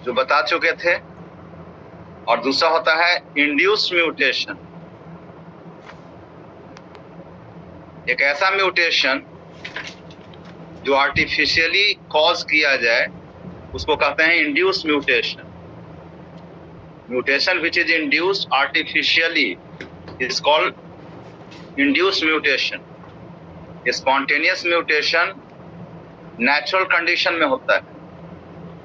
जो बता चुके थे, और दूसरा होता है इंड्यूस्ड म्यूटेशन। एक ऐसा म्यूटेशन जो आर्टिफिशियली कॉज किया जाए उसको कहते हैं induced mutation. Mutation which is induced artificially is called induced mutation. Spontaneous mutation natural condition में होता है,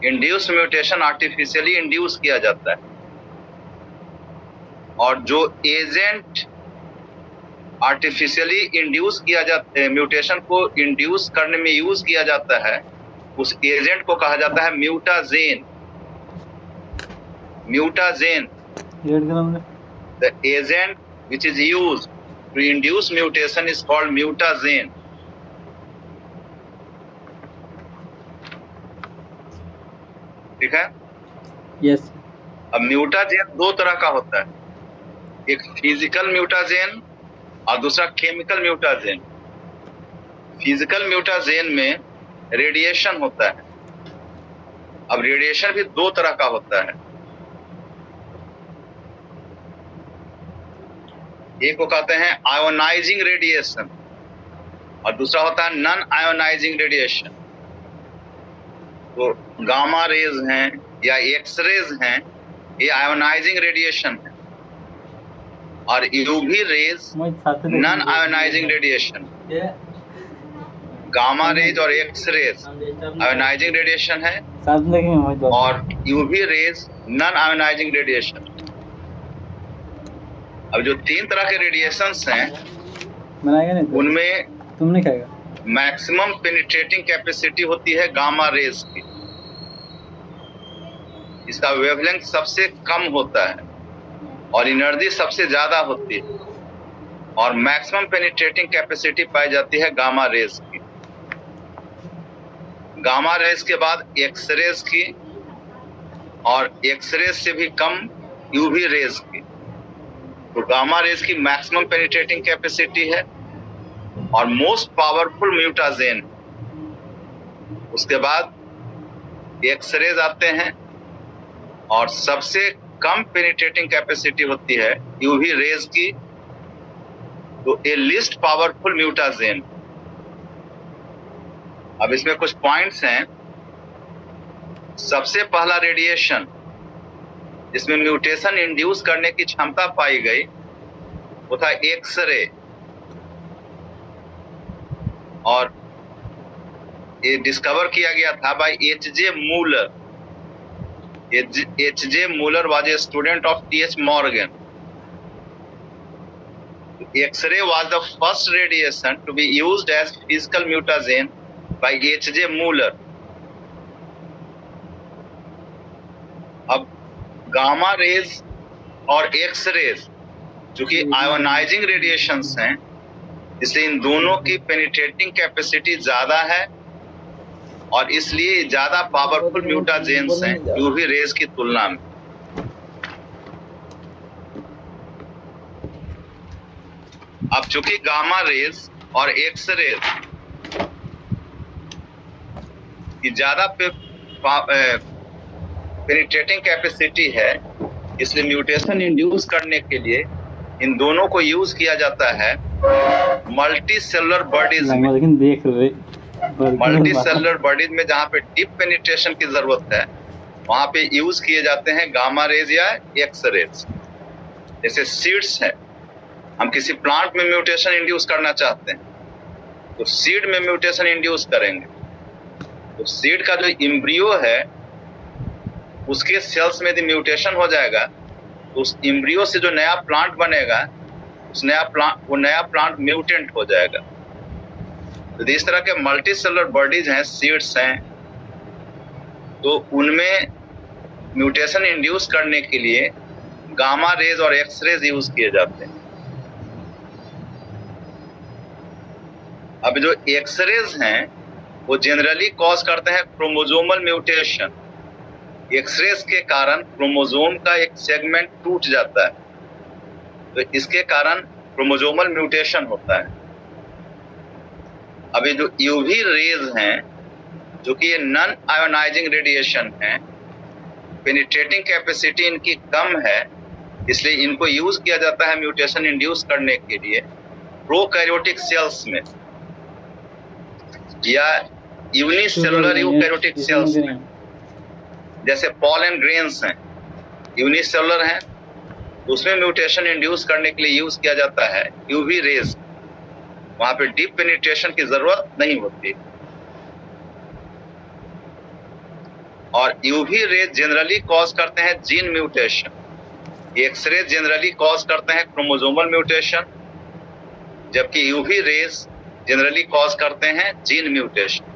इंड्यूस्ड म्यूटेशन आर्टिफिशियली इंड्यूस किया जाता है। और जो एजेंट आर्टिफिशियली इंड्यूस किया जाता है, म्यूटेशन को इंड्यूस करने में यूज किया जाता है, उस एजेंट को कहा जाता है mutagen. Mutagen, the agent which is used to induce mutation is called mutagen. ठीक है? यस। अब म्यूटाजेन दो तरह का होता है, एक फिजिकल म्यूटाजेन और दूसरा केमिकल म्यूटाजेन। फिजिकल म्यूटाजेन में रेडिएशन होता है। अब रेडिएशन भी दो तरह का होता है, एक को कहते हैं आयोनाइजिंग रेडिएशन और दूसरा होता है नॉन आयोनाइजिंग रेडिएशन। तो गामा रेज हैं या एक्सरेज हैं, ये आयोनाइजिंग रेडिएशन है, और UV rays non ionising radiation. Gamma rays और एक्स रेज आयोनाइजिंग रेडिएशन है और UV rays non ionising radiation. अब जो तीन तरह के रेडिएशंस हैं उनमें तुमने खाएगा मैक्सिमम पेनिट्रेटिंग कैपेसिटी होती है गामा रेज की। इसका वेवलेंथ सबसे कम होता है और एनर्जी सबसे ज्यादा होती है, और मैक्सिमम पेनिट्रेटिंग कैपेसिटी पाई जाती है गामा रेज की। गामा रेज के बाद एक्स रेज की, और एक्स रेज से भी कम यूवी रेज की। तो गामा रेज की मैक्सिमम पेनिट्रेटिंग कैपेसिटी है और मोस्ट पावरफुल म्यूटाजेन। उसके बाद एक्स रेज आते हैं और सबसे कम पेनिट्रेटिंग कैपेसिटी होती है यूवी रेज की, तो ए लिस्ट पावरफुल म्यूटाजेन। अब इसमें कुछ पॉइंट्स हैं। सबसे पहला रेडिएशन जिसमें म्यूटेशन इंड्यूस करने की क्षमता पाई गई वो था एक्स रे, और ये डिस्कवर किया गया था by H.J. Muller. H.J. Muller was a student of T.H. Morgan. X-ray was the first radiation to be used as physical mutagen by H.J. Müller. अब गामा रेज और एक्स रेज जो कि ionizing radiations हैं, इसलिए इन दोनों की penetrating capacity ज्यादा है और इसलिए ज्यादा पावरफुल म्यूटाजेन्स हैं यूवी रेज की तुलना में। अब चूंकि गामा रेज और एक्स रेज की ज्यादा पेनिट्रेटिंग कैपेसिटी है, इसलिए म्यूटेशन इंड्यूस करने के लिए इन दोनों को यूज किया जाता है मल्टी सेलुलर बॉडीज में। मल्टी सेलुलर बॉडीज में जहाँ पे डीप पेनिट्रेशन की जरूरत है वहां पे यूज किए जाते हैं गामा रेज या एक्स रेज। जैसे सीड्स है, हम किसी प्लांट में म्यूटेशन इंड्यूस करना चाहते हैं तो सीड में म्यूटेशन इंड्यूस करेंगे, तो सीड का जो एम्ब्रियो है उसके सेल्स में यदि म्यूटेशन हो जाएगा तो उस एम्ब्रियो से जो नया प्लांट बनेगा वो नया प्लांट म्यूटेंट हो जाएगा। तो इस तरह के मल्टी सेलुलर बॉडीज हैं, सीड्स हैं, तो उनमें म्यूटेशन इंड्यूस करने के लिए गामा रेज और एक्स रेज यूज किए जाते हैं। अब जो एक्स रेज हैं वो जनरली कॉज करते हैं क्रोमोसोमल म्यूटेशन। एक्सरेज के कारण क्रोमोसोम का एक सेगमेंट टूट जाता है, तो इसके कारण क्रोमोसोमल म्यूटेशन होता है। अभी जो यूवी रेज हैं जो कि ये नॉन आयोनाइजिंग रेडिएशन हैं, पेनिट्रेटिंग कैपेसिटी इनकी कम है, इसलिए इनको यूज किया जाता है म्यूटेशन इंड्यूस करने के लिए प्रोकैरियोटिक सेल्स में या यूनिसेलुलर यूकैरियोटिक सेल्स में। जैसे पॉलन ग्रेन्स हैं, यूनिसेलुलर हैं, उसमें म्यूटेशन इंड्यूस करने के लिए यूज किया जाता है यूवी रेज। वहां पे डीप पेनिट्रेशन की जरूरत नहीं होती। और यूवी रेज जनरली कॉज करते हैं gene mutation, X ray generally cause करते हैं क्रोमोसोमल म्यूटेशन, जबकि यूवी रेज जनरली कॉज करते हैं जीन म्यूटेशन।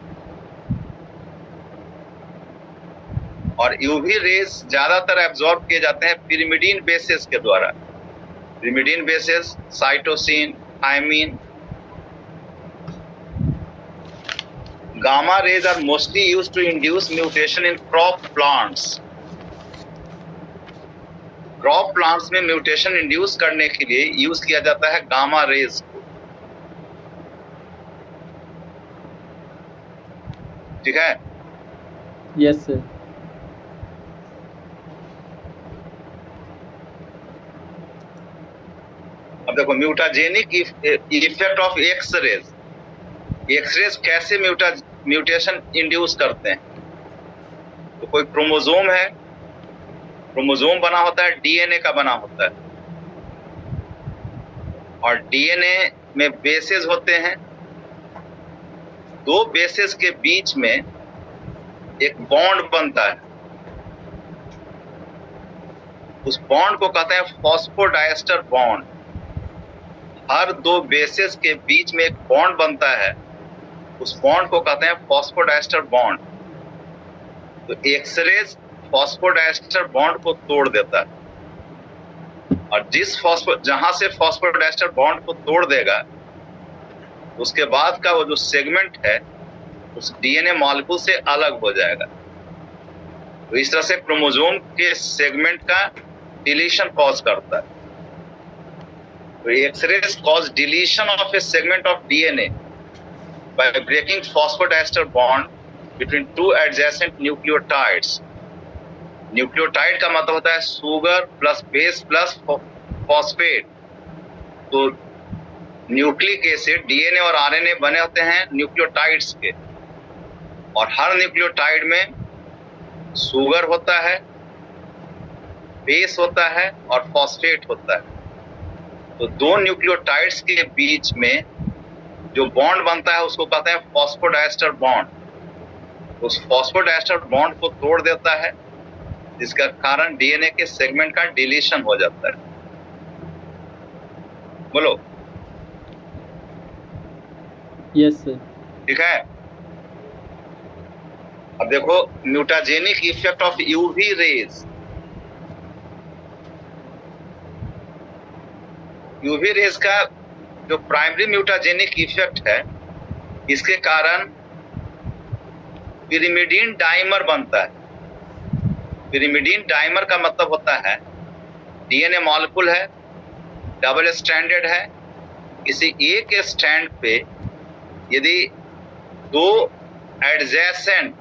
और यूवी रेज ज्यादातर एब्जॉर्ब किए जाते हैं पिरिमिडीन बेसेस के द्वारा। Pyrimidine bases cytosine, thymine. Gamma rays are mostly used to induce mutation in crop plants. Crop plants में म्यूटेशन इंड्यूस करने के लिए यूज किया जाता है गामा रेज को। ठीक है? Yes sir. अब देखो mutagenic effect of X rays. X rays कैसे म्यूटेशन इंड्यूस करते हैं? तो कोई क्रोमोसोम है, क्रोमोसोम बना होता है, डीएनए का बना होता है, और डीएनए में बेसेस होते हैं। दो बेसेस के बीच में एक बॉन्ड बनता है, उस बॉन्ड को कहते हैं फॉस्फोडाइस्टर बॉन्ड। हर दो बेसेस के बीच में एक बॉन्ड बनता है, उस बॉन्ड को कहते हैं फॉस्फोडाइस्टर बॉन्ड। तो एक्सरेज फॉस्फोडाइस्टर बॉन्ड को तोड़ देता है, और जहां से फॉस्फोडाइस्टर बॉन्ड को तोड़ देगा, उसके बाद का वो जो सेगमेंट है उस डीएनए मॉलिक्यूल से अलग हो जाएगा। तो इस तरह से क्रोमोसोम के सेगमेंट का डिलीशन कॉज करता है। तो X rays cause deletion of a segment of DNA by breaking phosphodiester bond between two adjacent nucleotides. Nucleotide का मतलब होता है sugar plus base plus phosphate. तो न्यूक्लिक एसिड, डीएनए और आरएनए बने होते हैं न्यूक्लियोटाइड्स के, और हर न्यूक्लियोटाइड में सुगर होता है, बेस होता है और फॉस्फेट होता है। तो दो न्यूक्लियोटाइड्स के बीच में जो बॉन्ड बनता है उसको कहते हैं फॉस्फोडाइस्टर बॉन्ड। उस फॉस्फोडाइस्टर बॉन्ड को तोड़ देता है, जिसका कारण डीएनए के सेगमेंट का डिलीशन हो जाता है। बोलो। Yes sir. ठीक है? अब देखो mutagenic effect of UV rays. UV rays का जो प्राइमरी म्यूटाजेनिक इफेक्ट है, इसके कारण पिरिमिडीन डाइमर बनता है। पिरिमिडीन डाइमर का मतलब होता है डीएनए मॉलिक्यूल है, डबल स्ट्रैंडेड है, किसी एक स्ट्रैंड पे यदि दो एडजेसेंट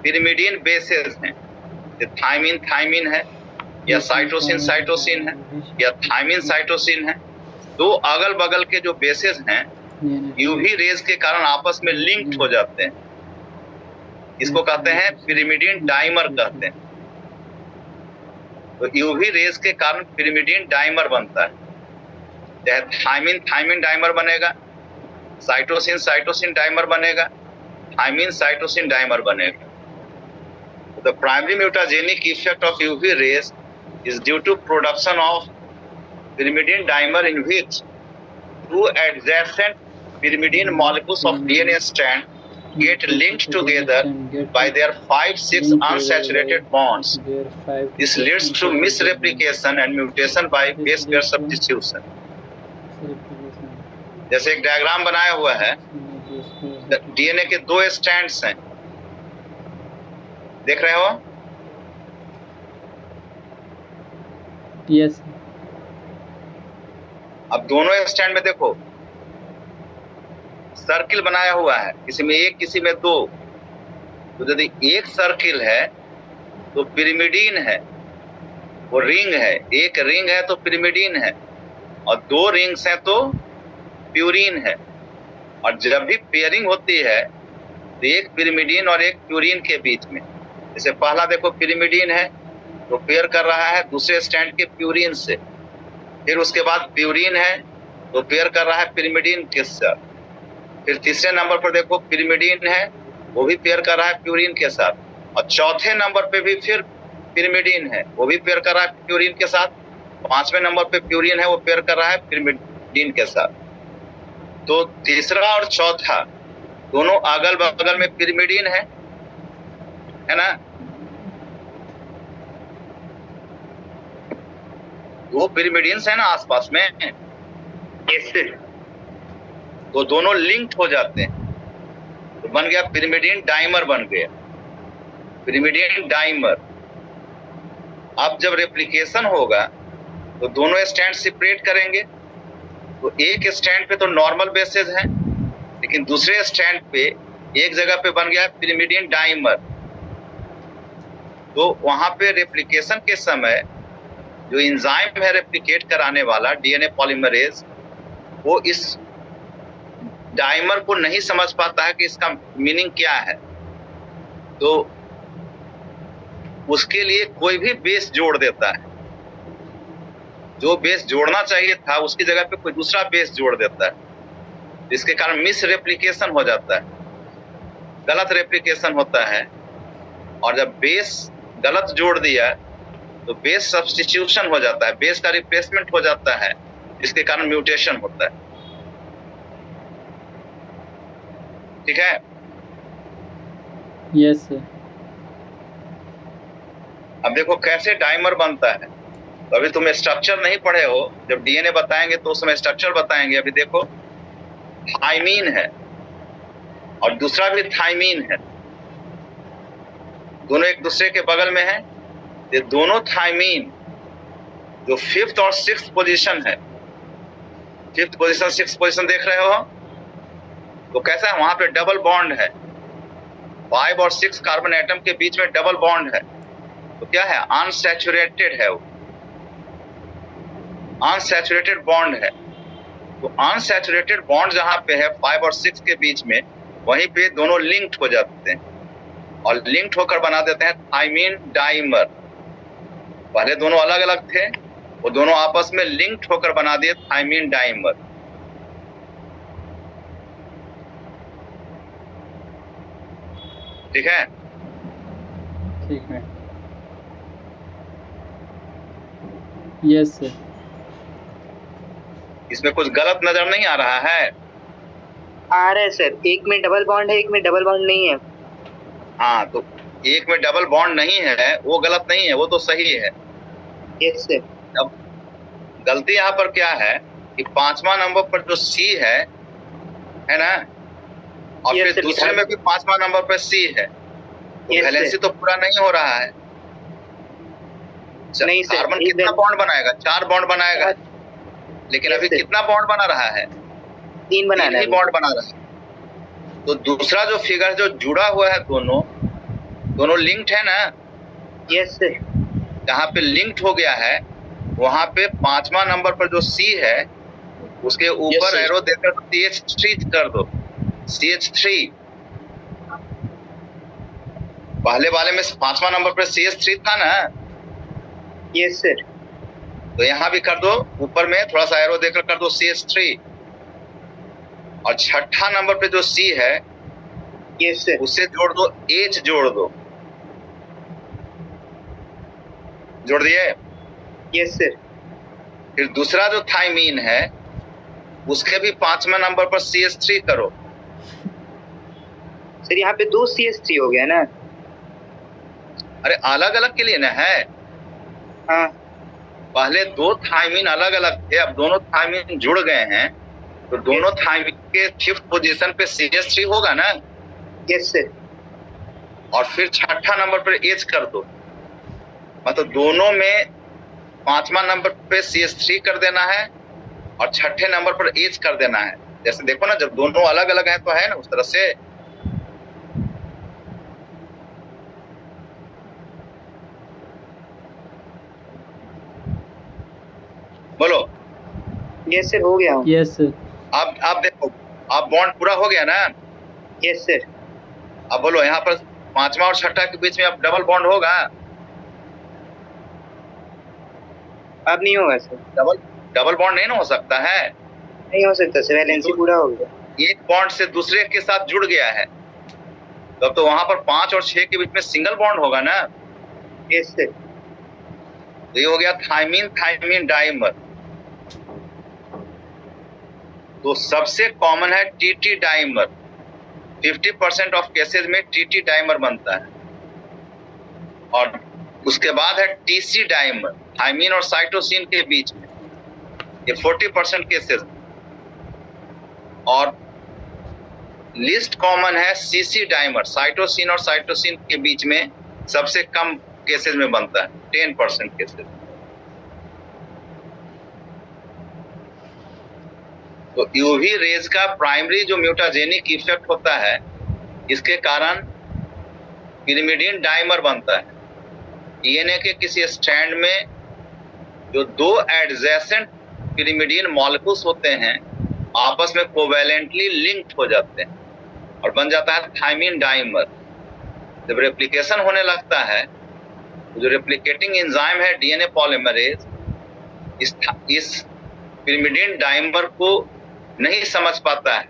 पिरिमिडीन बेसेस हैं, थायमिन थायमिन है, या साइटोसिन साइटोसिन है, या थायमिन साइटोसिन है, दो अगल बगल के जो बेसेस हैं यूवी रेज के कारण आपस में लिंक्ड हो जाते हैं, इसको कहते हैं पिरिमिडीन डाइमर कहते हैं। तो यूवी रेज के कारण पिरिमिडीन डाइमर बनता है, चाहे थायमिन थायमिन डाइमर बनेगा, साइटोसिन साइटोसिन डाइमर बनेगा, थायमिन साइटोसिन डाइमर बनेगा। The primary mutagenic effect of UV rays is due to production of pyrimidine dimer, in which two adjacent pyrimidine molecules of DNA strand get linked together by their 5-6 unsaturated bonds. This leads to misreplication and mutation by base pair substitution. जैसे एक diagram बनाया हुआ है, DNA के दो strands हैं, देख रहे हो? यस। अब दोनों स्टैंड में देखो सर्किल बनाया हुआ है, किसी में एक किसी में दो। तो यदि एक सर्किल है तो पिरिमिडीन है, वो रिंग है, एक रिंग है तो पिरिमिडीन है, और दो रिंग्स हैं तो प्यूरिन है। और जब भी पेयरिंग होती है तो एक पिरिमिडीन और एक प्यूरिन के बीच में, जैसे पहला देखो पिरिमिडीन है तो पेयर कर रहा है दूसरे स्टैंड के प्यूरिन से, फिर उसके बाद प्यूरिन है तो पेयर कर रहा है पिरिमिडीन के साथ, फिर तीसरे नंबर पर देखो पिरिमिडीन है वो भी पेयर कर रहा है प्यूरिन के साथ, और चौथे नंबर पे भी फिर पिरिमिडीन है वो भी पेयर कर रहा है प्यूरिन के साथ, पांचवें नंबर पे प्यूरिन है वो पेयर कर रहा है पिरिमिडीन के साथ। तो तीसरा और चौथा दोनों अगल बगल में पिरिमिडीन है ना, दो पिरिमिडीन्स है ना आसपास में, इससे तो दोनों लिंक्ड हो जाते हैं, तो बन गया पिरिमिडीन डाइमर बन गया, पिरिमिडीन डाइमर। अब जब रेप्लिकेशन होगा तो दोनों स्टैंड सेपरेट करेंगे, तो एक स्टैंड पे तो नॉर्मल बेसेस है, लेकिन दूसरे स्टैंड पे एक जगह पे बन गया पिरिमिडीन डाइमर। तो वहां पे रेप्लिकेशन के समय जो एंजाइम है रेप्लिकेट कराने वाला डीएनए पॉलीमरेज, वो इस डाइमर को नहीं समझ पाता है कि इसका मीनिंग क्या है, तो उसके लिए कोई भी बेस जोड़ देता है, जो बेस जोड़ना चाहिए था उसकी जगह पे कोई दूसरा बेस जोड़ देता है, जिसके कारण मिस रेप्लिकेशन हो जाता है, गलत रेप्लिकेशन होता है। और जब बेस गलत जोड़ दिया तो बेस सब्स्टिट्यूशन हो जाता है, बेस का रिप्लेसमेंट हो जाता है, जिसके कारण म्यूटेशन होता है। ठीक है? Yes sir. अब देखो कैसे डाइमर बनता है, तो अभी तुम स्ट्रक्चर नहीं पढ़े हो, जब डीएनए बताएंगे तो उस समय स्ट्रक्चर बताएंगे। अभी देखो थाइमीन है और दूसरा भी थाइमीन है, दोनों एक दूसरे के बगल में है। ये दोनों थाइमीन जो 5th और 6th पोजीशन है, 5th पोजीशन 6th पोजीशन देख रहे हो, तो कैसा है, वहां पे डबल बॉन्ड है, 5 और 6 कार्बन एटम के बीच में डबल बॉन्ड है, तो क्या है, अनसैचुरेटेड है, वो अनसैचुरेटेड बॉन्ड है। तो अनसैचुरेटेड बॉन्ड जहां पे है 5 और 6 के बीच में, वहीं पे दोनों लिंक्ड हो जाते हैं और लिंक्ड होकर बना देते हैं थाइमीन डाइमर। पहले दोनों अलग अलग थे, वो दोनों आपस में लिंक्ड होकर बना दिए थाइमीन डाइमर। ठीक है? ठीक है। Yes sir. इसमें कुछ गलत नजर नहीं आ रहा है? आ रहा है सर, एक में डबल बॉन्ड है, एक में डबल बॉन्ड नहीं है। हाँ, तो एक में डबल बॉन्ड नहीं है वो गलत नहीं है, वो तो सही है। Yes sir. अब गलती यहाँ पर क्या है कि 5वां नंबर पर जो सी है ना, और Yes, फिर sir, दूसरे में भी 5वां नंबर पर सी है, तो Yes, वैलेंसी sir. तो पूरा नहीं हो रहा है। नहीं सर, कार्बन एक कितना बॉन्ड बनाएगा? 4 बॉन्ड बनाएगा, लेकिन Yes, अभी sir. कितना बॉन्ड बना रहा है? 3 बनाना 3 ही है। बॉन्ड बना रहा है। तो दूसरा जो फिगर जो जुड़ा हुआ है, दोनों लिंक्ड है ना, यस सर। जहाँ पे लिंक्ड हो गया है वहां पे 5वां नंबर पर जो सी है उसके ऊपर sir. एरो देकर CH3 कर दो, CH3। पहले वाले में 5वां नंबर पर CH3 था ना, यस सर। तो यहाँ भी कर दो, ऊपर में थोड़ा सा एरो देकर कर दो CH3। और छठा नंबर पे जो C है यस सर। उससे जोड़ दो H, जोड़ दो, जोड़ दिए? Yes sir. फिर दूसरा जो थाइमीन है उसके भी 5वें नंबर पर CH3 करो। सर यहाँ पे 2 CH3 हो गया ना? अरे अलग अलग के लिए ना है, हाँ। पहले 2 थाइमीन अलग अलग थे, अब दोनों थाइमीन जुड़ गए हैं, तो दोनों थाइमीन के 5th पोजीशन पे CH3 होगा ना? Yes sir. और फिर छठा नंबर पर H कर दो, मतलब दोनों में 5वां नंबर पे CH3 कर देना है और छठे नंबर पर H कर देना है। जैसे देखो ना, जब दोनों अलग अलग हैं तो है ना, उस तरह से। बोलो। यस सर, हो गया हूँ। Yes sir. अब देखो, अब बॉन्ड पूरा हो गया ना? Yes sir. अब बोलो, यहाँ पर पांचवा और छठा के बीच में अब डबल बॉन्ड होगा? अब नहीं होगा सर। डबल बॉन्ड नहीं ना हो सकता है। नहीं हो सकता सर, वैलेंसी पूरा हो गया। एक बॉन्ड से दूसरे के साथ जुड़ गया है, तब तो वहां पर 5 और 6 के बीच में सिंगल बॉन्ड होगा ना? Yes sir. तो ये हो गया थायमीन थायमीन डाइमर। तो सबसे कॉमन है टीटी डाइमर। 50% ऑफ केसेस में टीटी डाइमर बनता है। और उसके बाद है टीसी डाइमर, थायमीन और साइटोसिन के बीच में, ये 40% केसेस। और लिस्ट कॉमन है सीसी डाइमर, साइटोसिन और साइटोसिन के बीच में सबसे कम केसेस में बनता है, 10% केसेस। तो यूवी रेज का प्राइमरी जो म्यूटाजेनिक इफेक्ट होता है, इसके कारण पिरिमिडीन डाइमर बनता है। डीएनए के किसी स्ट्रैंड में जो दो एडजेसेंट पिरिमिडीन मॉलिक्यूल्स होते हैं, आपस में कोवैलेंटली लिंक्ड हो जाते हैं और बन जाता है थायमीन डाइमर। जब रेप्लिकेशन होने लगता है, तो जो रेप्लिकेटिंग एंजाइम है डीएनए पॉलीमरेज, इस पिरिमिडीन डाइमर को नहीं समझ पाता है,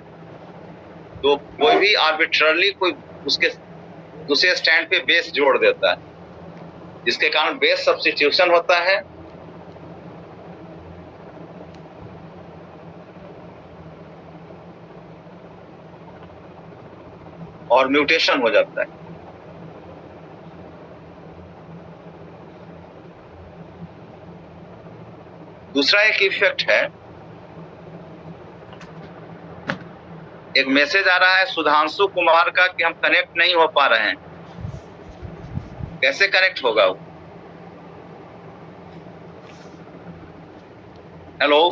तो कोई भी आर्बिट्ररली कोई उसके दूसरे स्टैंड पे बेस जोड़ देता है, जिसके कारण बेस सब्स्टिट्यूशन होता है। और म्यूटेशन हो जाता है। दूसरा एक इफेक्ट है, एक मैसेज आ रहा है सुधांशु कुमार का कि हम कनेक्ट नहीं हो पा रहे हैं। कैसे कनेक्ट होगा वो? हेलो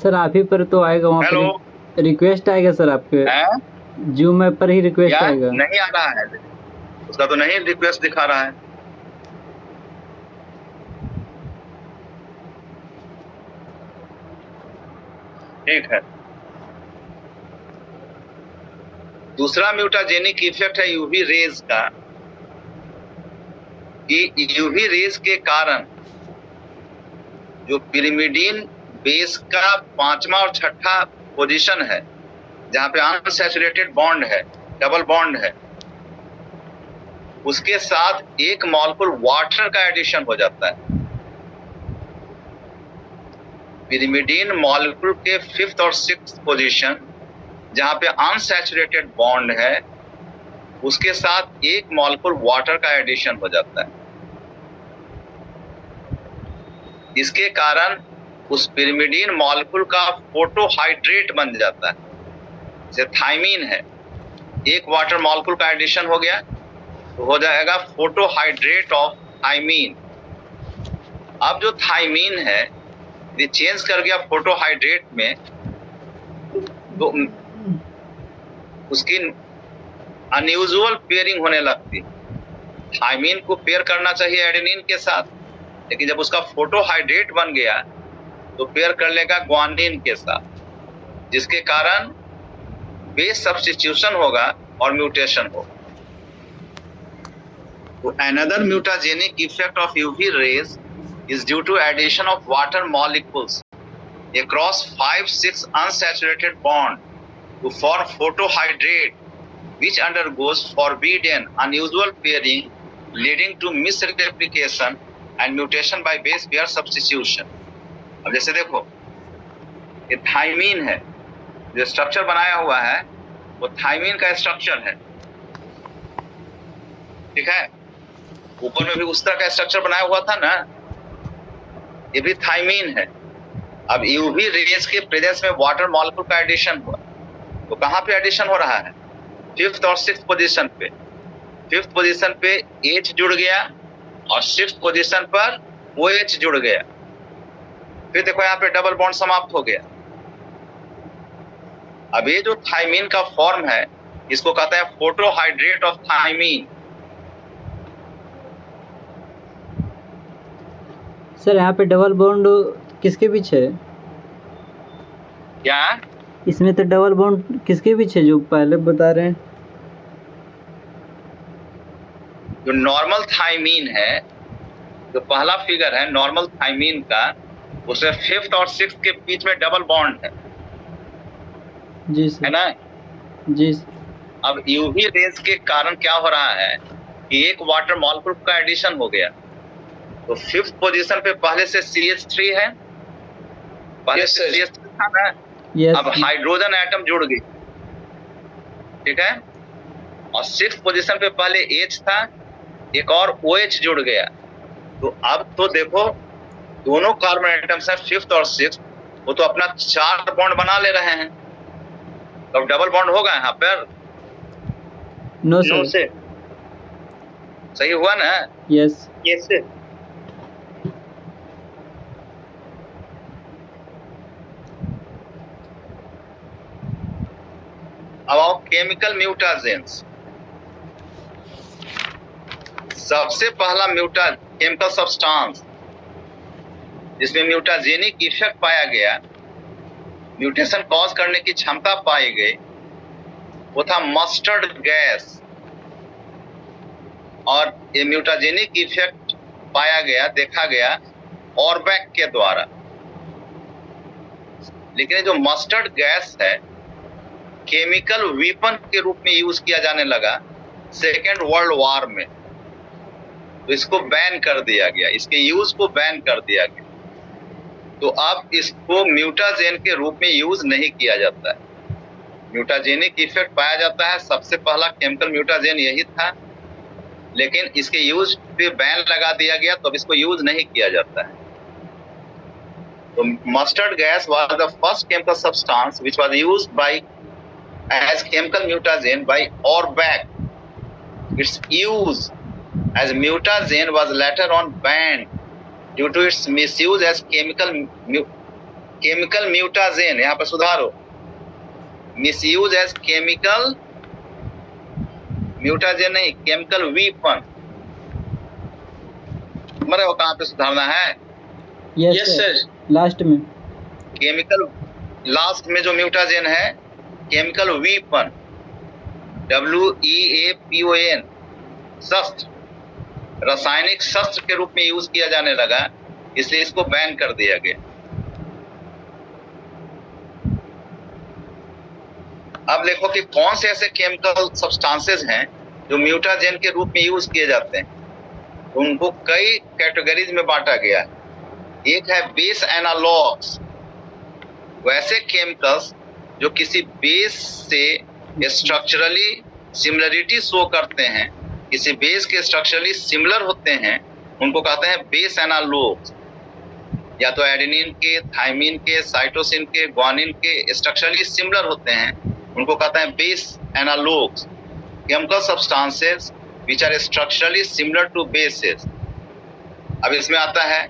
सर आप ही पर तो आएगा वहाँ हेलो, पर रिक्वेस्ट आएगा सर आपके जूम ऐप पर ही रिक्वेस्ट आएगा। नहीं आ रहा है, उसका तो नहीं रिक्वेस्ट दिखा रहा है। ठीक है। दूसरा म्यूटाजेनिक इफेक्ट है यूवी रेज का, कि यूवी रेज के कारण जो पिरिमिडीन बेस का पांचवा और छठा पोजीशन है, जहां पे अनसैचुरेटेड बॉन्ड है, डबल बॉन्ड है, उसके साथ एक मॉलिक्यूल वाटर का एडिशन हो जाता है। पिरिमिडीन मॉलिक्यूल के 5th और 6th पोजीशन, जहां पे अनसैचुरेटेड बॉन्ड है, उसके साथ एक मॉलिक्यूल वाटर का एडिशन हो जाता है। इसके कारण उस पिरिमिडीन मॉलिक्यूल का फोटोहाइड्रेट बन जाता है। जैसे थायमीन है, एक वाटर मॉलिक्यूल का एडिशन हो गया तो हो जाएगा फोटोहाइड्रेट ऑफ थायमीन। अब जो थायमीन है ये चेंज कर गया फोटोहाइड्रेट में, तो उसकी अनयूजुअल पेयरिंग होने लगती। थायमीन को पेयर करना चाहिए एडेनिन के साथ, लेकिन जब उसका फोटोहाइड्रेट बन गया तो पेयर कर लेगा ग्वानिन के साथ, जिसके कारण बेस सब्स्टिट्यूशन होगा और म्यूटेशन होगा। तो another mutagenic effect of UV rays is due to addition of water molecules across 5-6 unsaturated bond to form photohydrate, which undergoes forbidden unusual pairing leading to misreplication and mutation by base pair substitution. अब जैसे देखो, ये thymine है, जो structure बनाया हुआ है वो थायमीन का स्ट्रक्चर है, ठीक है। ऊपर में भी उस तरह का स्ट्रक्चर बनाया हुआ था ना, ये भी थायमीन है। अब यूवी रेज के प्रेजेंस में वाटर मॉलिक्यूल का एडिशन हुआ, तो कहां पे एडिशन हो रहा है? 5th और 6th पोजीशन पे। 5th पोजीशन पे H जुड़ गया और 6th पोजीशन पर OH जुड़ गया। फिर देखो यहाँ पे डबल बॉन्ड समाप्त हो गया। अब ये जो थायमीन का फॉर्म है, इसको कहते हैं फोटोहाइड्रेट ऑफ थायमीन। सर यहाँ पे डबल बॉन्ड किसके पीछे है? क्या इसमें तो डबल बॉन्ड किसके पीछे जो पहले बता रहे हैं? जो नॉर्मल थाइमीन है, जो पहला फिगर है नॉर्मल थाइमीन का, उसमें 5th और 6th के बीच में डबल बॉन्ड है। जी सर। है ना? जी। अब यूवी रेज के कारण क्या हो रहा है कि एक वाटर मॉलिक्यूल का एडिशन हो गया, तो 5th पोजीशन पे पहले से CH3 है, पहले से CH3 था ना। अब हाइड्रोजन एटम जुड़ गई, ठीक है, और 6th पोजीशन पे पहले H था, एक और OH जुड़ गया। तो अब तो देखो दोनों कार्बन एटम्स हैं 5th और 6th, वो तो अपना 4 बॉन्ड बना ले रहे हैं। तो डबल बॉन्ड होगा यहाँ पर? No sir. सही हुआ ना? यस। Yes sir. अब आओ केमिकल म्यूटाजेंस। सबसे पहला केमिकल सब्सटेंस जिसमें म्यूटाजेनिक इफेक्ट पाया गया, म्यूटेशन कॉज करने की क्षमता पाई गई, वो था मस्टर्ड गैस। और ये म्यूटाजेनिक इफेक्ट पाया गया, देखा गया ऑरबैक के द्वारा। लेकिन जो मस्टर्ड गैस है केमिकल वीपन के रूप में यूज किया जाने लगा 2nd वर्ल्ड वॉर में, तो इसको बैन कर दिया गया, इसके यूज को बैन कर दिया गया। तो अब इसको म्यूटाजेन के रूप में यूज नहीं किया जाता है। म्यूटाजेनिक इफेक्ट पाया जाता है, सबसे पहला केमिकल म्यूटाजेन यही था, लेकिन इसके यूज पे बैन लगा दिया गया, तो अब इसको यूज नहीं किया जाता है। तो mustard gas was the first chemical substance which was used by as chemical mutagen by Orbach. Its use as mutagen was later on banned due to its misuse as chemical mutagen. यहाँ पर सुधारो, misuse as chemical mutagen नहीं, chemical weapon। मरे वो कहाँ पे सुधारना है? यस सर, लास्ट में। केमिकल लास्ट में जो म्यूटाजेन है केमिकल वीपन, WEAPON, शस्त्र, रासायनिक शस्त्र के रूप में यूज किया जाने लगा, इसलिए इसको बैन कर दिया गया। अब देखो कि कौन से ऐसे केमिकल सब्सटेंसेस हैं जो म्यूटाजेन के रूप में यूज किए जाते हैं। उनको कई कैटेगरीज में बांटा गया है। एक है बेस एनालॉग्स, वैसे केमिकल्स जो किसी बेस से स्ट्रक्चरली सिमिलरिटी शो करते हैं, किसी बेस के स्ट्रक्चरली सिमिलर होते हैं, उनको कहते हैं बेस एनालॉग्स। या तो एडेनिन के, थाइमिन के, साइटोसिन के, ग्वानिन के स्ट्रक्चरली सिमिलर होते हैं, उनको कहते हैं base analogs. Chemical substances which are structurally similar to bases. अब इसमें आता है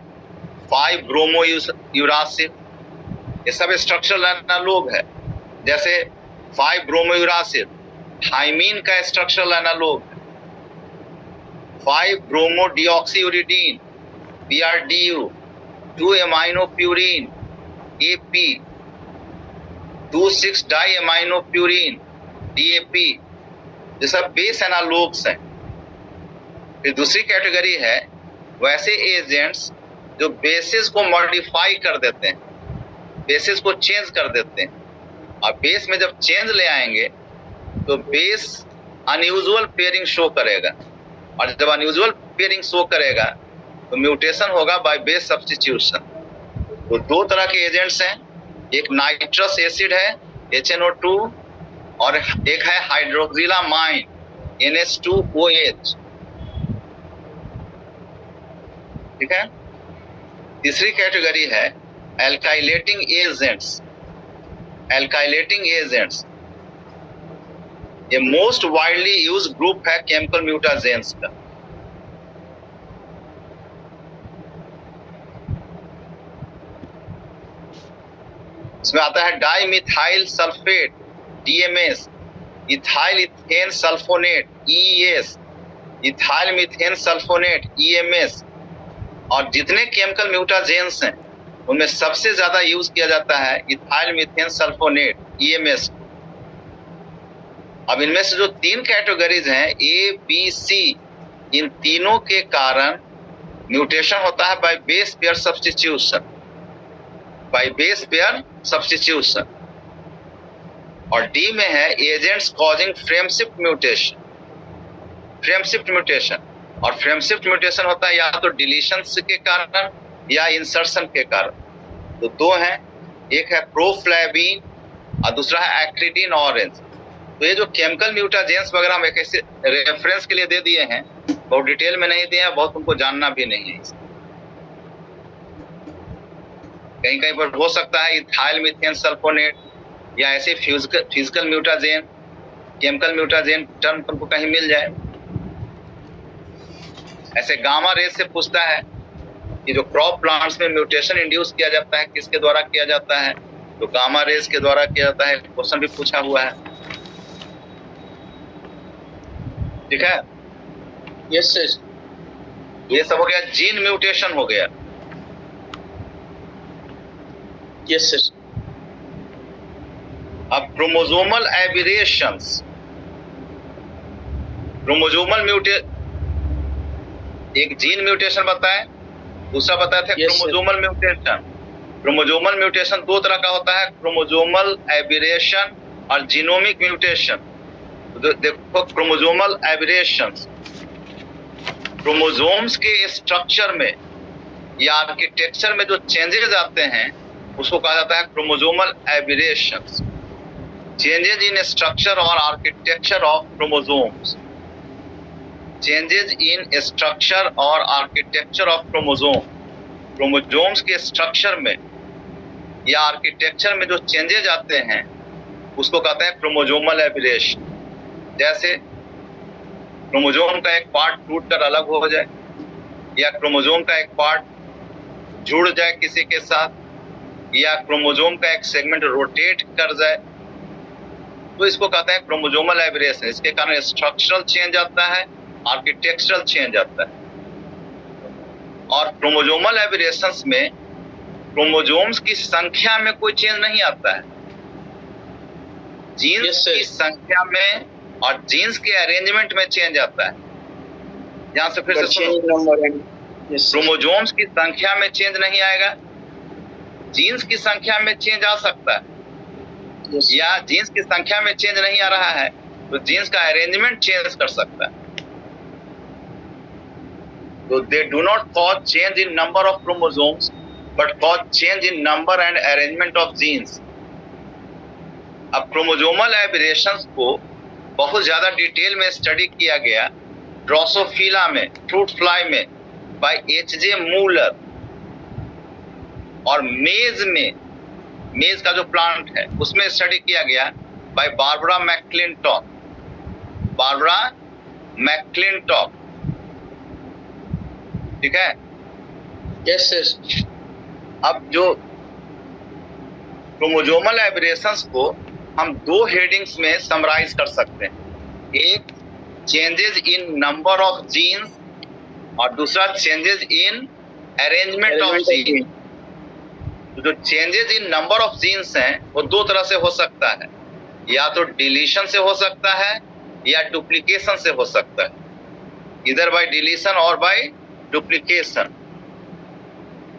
5-ब्रोमोयूरासिल, ये सब स्ट्रक्चरल एनालॉग है। जैसे 5-ब्रोमोयूरासिल थाइमीन का स्ट्रक्चरल एनालॉग है। 5-ब्रोमोडिऑक्सीयूरिडीन BRDU, 2-एमाइनोप्यूरिन AP, 2,6-डाइएमाइनोप्यूरिन DAP, ये सब बेस एनालॉग्स हैं। फिर दूसरी कैटेगरी है वैसे एजेंट्स जो बेसिस को मॉडिफाई कर देते हैं, बेसिस को चेंज कर देते हैं। और बेस में जब चेंज ले आएंगे तो बेस अनयूजुअल पेयरिंग शो करेगा, और जब अनयूजुअल पेयरिंग शो करेगा तो म्यूटेशन होगा बाय बेस सब्स्टिट्यूशन। तो दो तरह के एजेंट्स हैं, एक नाइट्रस एसिड है HNO2, और एक है हाइड्रोक्सिलामाइन NH2OH। ठीक है। तीसरी कैटेगरी है एल्काइलेटिंग एजेंट्स। एल्काइलेटिंग एजेंट्स ये मोस्ट वाइडली यूज ग्रुप है केमिकल म्यूटाजेंस का। इसमें आता है dimethyl sulphate DMS, ethyl ethane sulphonate EES, ethyl methane sulphonate EMS, और जितने केमिकल म्यूटाजेंस हैं उनमें सबसे ज्यादा यूज किया जाता है इथाइल मीथेन सल्फोनेट EMS। अब इनमें से जो 3 कैटेगरीज हैं A, B, C, इन तीनों के कारण म्यूटेशन होता है by base pair substitution, by base pair substitution. और D में है agents causing frame shift mutation, frame shift mutation. और फ्रेम शिफ्ट म्यूटेशन होता है या तो डिलीशन के कारण या इंसर्शन के कारण। तो 2 हैं, एक है प्रोफ्लैविन और दूसरा है एक्रिडीन ऑरेंज। तो ये जो केमिकल म्यूटाजेंस वगैरह हम एक ऐसे रेफरेंस के लिए दे दिए हैं, बहुत डिटेल में नहीं दिए हैं, बहुत तुमको जानना भी नहीं है। कहीं कहीं पर हो सकता है इथाइल मीथेन सल्फोनेट या ऐसे physical mutagen, chemical mutagen term तुमको कहीं मिल जाए। ऐसे गामा रेस से पूछता है कि जो क्रॉप प्लांट्स में म्यूटेशन इंड्यूस किया जाता है किसके द्वारा किया जाता है, तो गामा रेस के द्वारा किया जाता है। क्वेश्चन भी पूछा हुआ है, ठीक है। Yes sir. ये सब हो गया, जीन म्यूटेशन हो गया। Yes sir. अब क्रोमोसोमल एबिरेशंस, क्रोमोसोमल एक जीन म्यूटेशन बताए, दूसरा बताया था क्रोमोसोमल म्यूटेशन। क्रोमोसोमल म्यूटेशन 2 तरह का होता है, क्रोमोसोमल एबिरेशन और जीनोमिक म्यूटेशन। तो देखो क्रोमोसोमल एबिरेशंस, क्रोमोसोम्स के स्ट्रक्चर में या आर्किटेक्चर में जो चेंजेस आते हैं उसको कहा जाता है क्रोमोसोमल एबिरेशंस। चेंजेस इन स्ट्रक्चर और architecture of chromosomes, changes in structure और आर्किटेक्चर ऑफ क्रोमोसोम, क्रोमोसोम्स के स्ट्रक्चर में या आर्किटेक्चर में जो चेंजेस आते हैं उसको कहते हैं क्रोमोसोमल एबिरेशन। जैसे क्रोमोसोम का एक पार्ट टूट कर अलग हो जाए या क्रोमोसोम का एक पार्ट जुड़ जाए किसी के साथ या क्रोमोसोम का एक सेगमेंट रोटेट कर जाए, तो इसको कहते हैं क्रोमोसोमल एबिरेशन। इसके कारण स्ट्रक्चरल चेंज आता है, आर्किटेक्चरल चेंज आता है। और क्रोमोसोमल एबिरेशंस में क्रोमोसोम्स की संख्या में कोई चेंज नहीं आता है, जीन्स की संख्या में और जीन्स के अरेंजमेंट में चेंज आता है। यहां से फिर से सुनो, क्रोमोसोम्स की संख्या में चेंज नहीं आएगा, जीन्स की संख्या में चेंज आ सकता है या जीन्स की संख्या में चेंज नहीं आ रहा है तो जीन्स का अरेंजमेंट चेंज कर सकता है। तो they do not cause change in number of chromosomes but cause change in number and arrangement of genes. अब क्रोमोसोमल एबिरेशंस को बहुत ज्यादा डिटेल में स्टडी किया गया ड्रोसोफिला में, फ्रूट फ्लाई में बाय H.J. मूलर, और मेज में, मेज का जो प्लांट है उसमें स्टडी किया गया by Barbara McClintock, Barbara McClintock, ठीक है। Yes sir. अब जो क्रोमोसोमल एबिरेशंस को हम 2 हेडिंग्स में समराइज कर सकते हैं, एक changes in number of genes और दूसरा changes in arrangement of genes. तो जो changes in number of genes हैं वो 2 तरह से हो सकता है, या तो डिलीशन से हो सकता है या डुप्लीकेशन से हो सकता है, इधर बाय डिलीशन और बाय डुप्लीकेशन।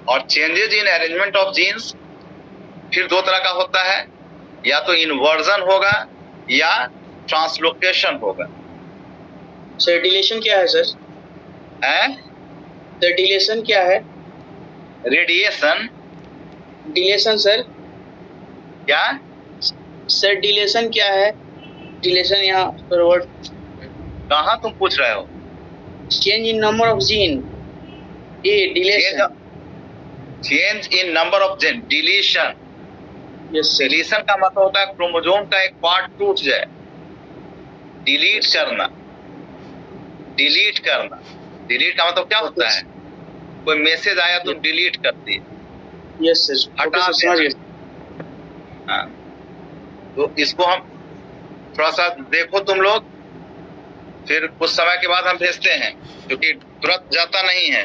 और changes in arrangement of genes फिर 2 तरह का होता है, या तो इन्वर्जन होगा या ट्रांसलोकेशन होगा। सर डिलीशन क्या है सर? सर डिलीशन क्या है? रेडिएशन। डिलेशन सर क्या सर? डिलेशन क्या है? डिलेशन यहाँ पर वर्ड कहाँ तुम पूछ रहे हो? Change in number of gene, ये deletion. Change in number of gene, deletion. Yes sir. Deletion का मतलब होता है क्रोमोसोम का एक पार्ट टूट जाए, डिलीट करना। डिलीट करना, डिलीट का मतलब क्या होता है? कोई मैसेज आया तो डिलीट कर दिए। यस सर, हटा दिए। हाँ, तो इसको हम थोड़ा सा देखो तुम लोग, फिर कुछ समय के बाद हम भेजते हैं क्योंकि तुरंत जाता नहीं है।